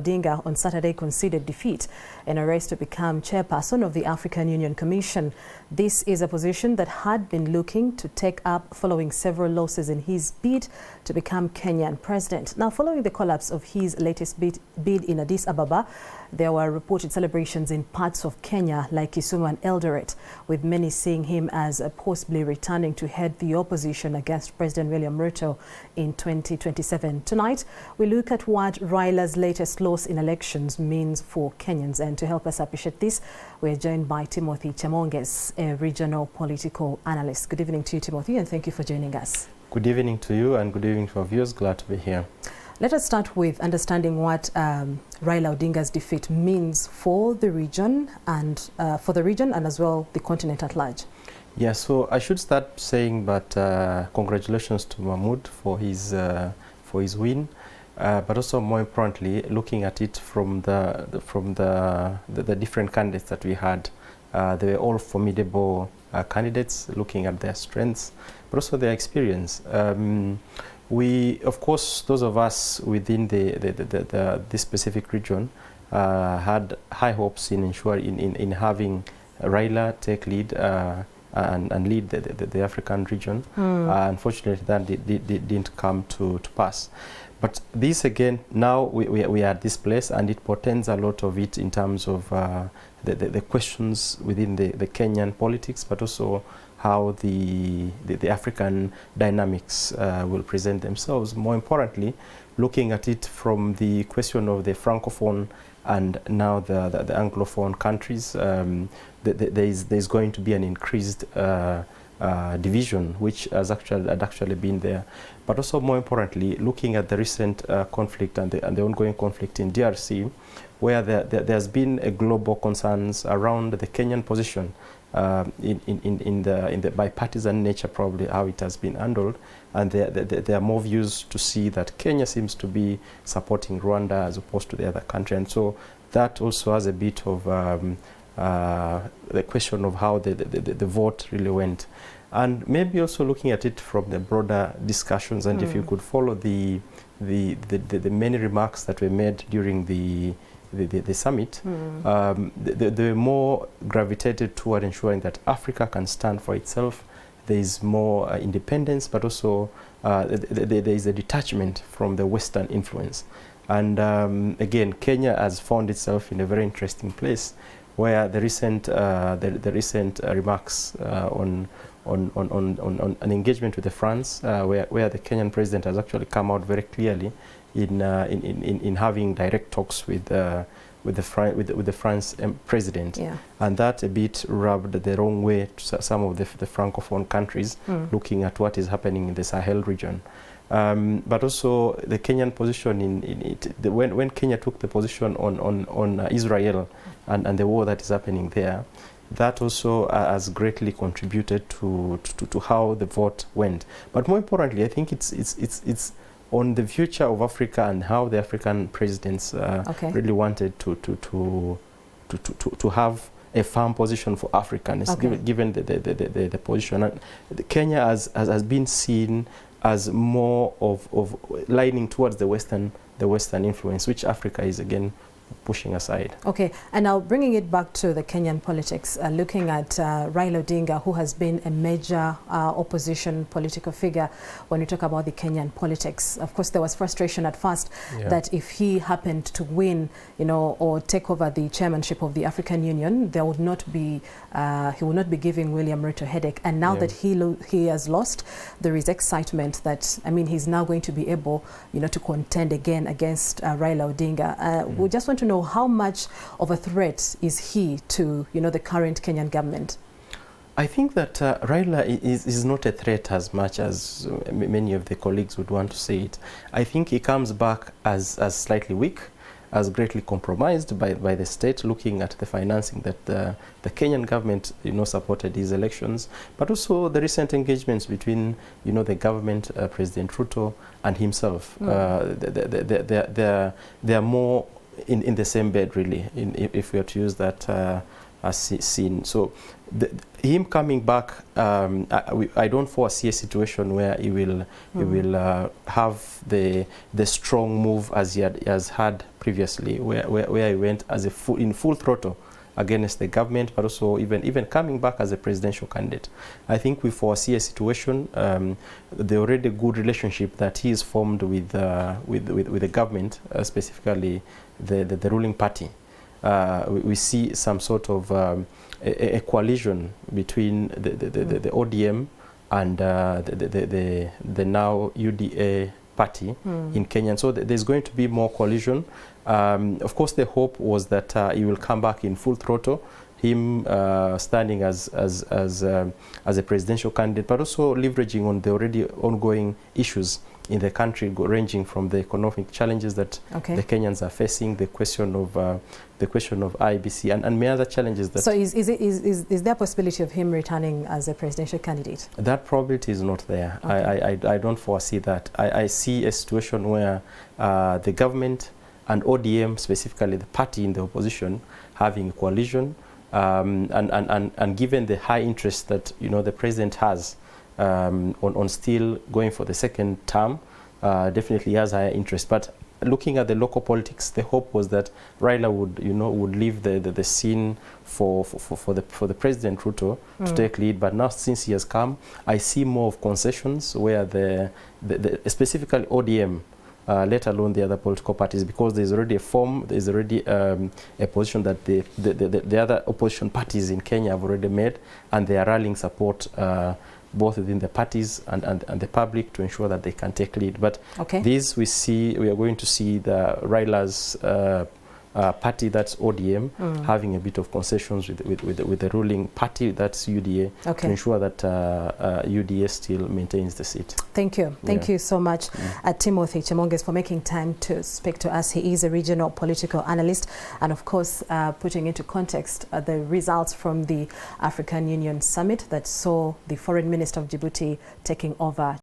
Odinga on Saturday conceded defeat in a race to become chairperson of the African Union Commission. This is a position that had been looking to take up following several losses in his bid to become Kenyan president. Now, following the collapse of his latest bid in Addis Ababa, there were reported celebrations in parts of Kenya like Kisumu and Eldoret, with many seeing him as possibly returning to head the opposition against President William Ruto in 2027. Tonight, we look at what Raila's latest loss in elections means for Kenyans. And to help us appreciate this, we're joined by TIMOTHY CHEMONGES, a regional political analyst. Good evening to you, Timothy, and thank you for joining us. Good evening to you and good evening to our viewers. Glad to be here. Let us start with understanding what Raila Odinga's defeat means for the region and as well the continent at large. Yeah, so I should start saying that congratulations to Mahmoud for his win, but also more importantly, looking at it from the different candidates that we had. They were all formidable candidates, looking at their strengths, but also their experience. We, of course, those of us within this specific region had high hopes in in having Raila take lead and lead the African region. Unfortunately, that didn't come to pass. But this again, now we are at this place, and it portends a lot of it in terms of the questions within the Kenyan politics, but also how the African dynamics will present themselves. More importantly, looking at it from the question of the Francophone and now the Anglophone countries, there's going to be an increased division, which had actually been there. But also more importantly, looking at the recent conflict and the ongoing conflict in DRC, where there's been a global concerns around the Kenyan position in the bipartisan nature, probably how it has been handled, and there are more views to see that Kenya seems to be supporting Rwanda as opposed to the other country, and so that also has a bit of the question of how the vote really went, and maybe also looking at it from the broader discussions. And if you could follow the many remarks that were made during the summit, they more gravitated toward ensuring that Africa can stand for itself. There is more independence, but also there is a detachment from the Western influence. And again, Kenya has found itself in a very interesting place, where the recent remarks on an engagement with France, where the Kenyan president has actually come out very clearly in having direct talks with the French president, and that a bit rubbed the wrong way to some of the Francophone countries, looking at what is happening in the Sahel region. But also the Kenyan position when Kenya took the position on Israel and the war that is happening there, that also has greatly contributed to how the vote went. But more importantly, I think it's on the future of Africa and how the African presidents really wanted to have a firm position for Africans, given the position. And Kenya has been seen as more of lining towards the Western influence, which Africa is again pushing aside. Okay, and now bringing it back to the Kenyan politics, looking at Raila Odinga, who has been a major opposition political figure when we talk about the Kenyan politics. Of course, there was frustration at first that if he happened to win, or take over the chairmanship of the African Union, there would not be, he would not be giving William Ruto a headache. And now that he has lost, there is excitement that, he's now going to be able, to contend again against Raila Odinga. We just want to know how much of a threat is he to, the current Kenyan government? I think that Raila is not a threat as much as many of the colleagues would want to say it. I think he comes back as slightly weak, as greatly compromised by the state, looking at the financing that the Kenyan government supported these elections, but also the recent engagements between the government, President Ruto, and himself. They are more in the same bed, really, if we are to use that seen. So him coming back, I don't foresee a situation where he will have the strong move as he has had previously, where he went as in full throttle against the government, but also even coming back as a presidential candidate. I think we foresee a situation, the already good relationship that he is formed with the government, specifically the ruling party. We see some sort of a coalition between the ODM and the now UDA party in Kenya. So there's going to be more coalition. Of course, the hope was that he will come back in full throttle, him standing as a presidential candidate, but also leveraging on the already ongoing issues in the country, ranging from the economic challenges that the Kenyans are facing, the question of IBC, and many other challenges. That so is there a possibility of him returning as a presidential candidate? That probability is not there. I don't foresee that. I see a situation where the government and ODM, specifically the party in the opposition, having a coalition, and given the high interest that the president has on still going for the second term, definitely has higher interest. But looking at the local politics, the hope was that Raila would leave the scene for the President Ruto to take lead. But now, since he has come, I see more of concessions where the specifically ODM, let alone the other political parties, because there's already there's already a position that the other opposition parties in Kenya have already made, and they are rallying support both within the parties and the public to ensure that they can take lead. But this we are going to see the Raila's party, that's ODM, having a bit of concessions with the ruling party, that's UDA, to ensure that UDA still maintains the seat. Thank you. Thank you so much, Timothy Chemonges, for making time to speak to us. He is a regional political analyst, and of course putting into context the results from the African Union Summit that saw the Foreign Minister of Djibouti taking over